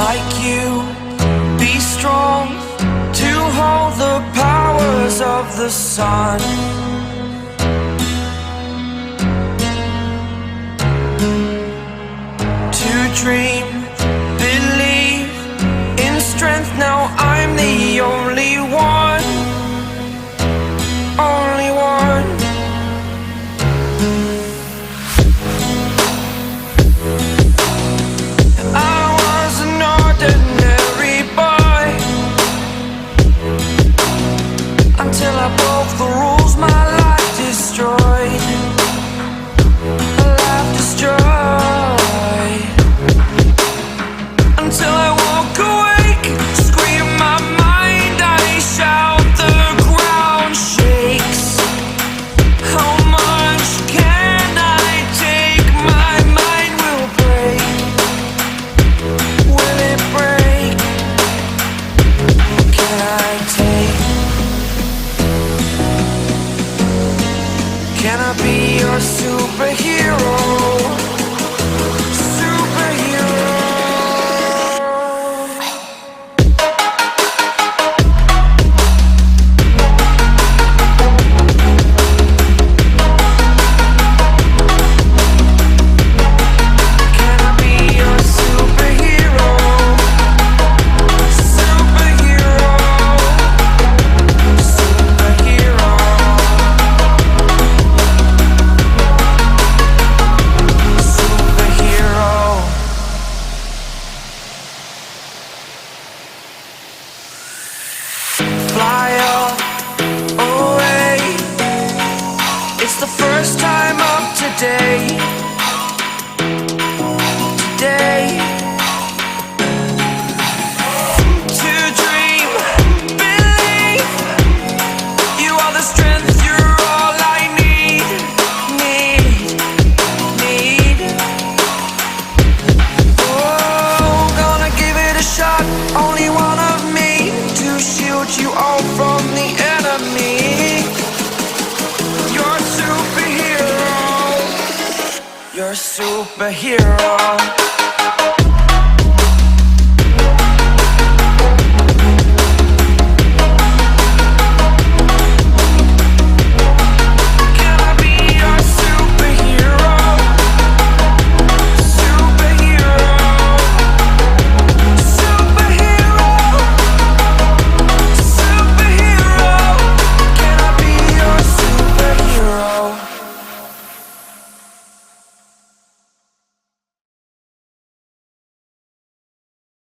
like you, be strong to hold the powers of the sun. To dream, believe in strength, now I'm the only one, only one. I was an ordinary boy until I broke the rules, my life destroyed, a life destroyed. Until I walk awake, scream my mind, I shout, the ground shakes. How much can I take? My mind will break. Will it break? Can I take? Can I be your superhero? Superhero. Can I be your superhero? Superhero. Superhero. Superhero. Fly up away. It's the first time of today. Today. To dream, believe. You are the strength, you're all I need. Need. Oh, gonna give it a shot. Only one of me to shield you all from the enemy. You're a superhero. You're a superhero.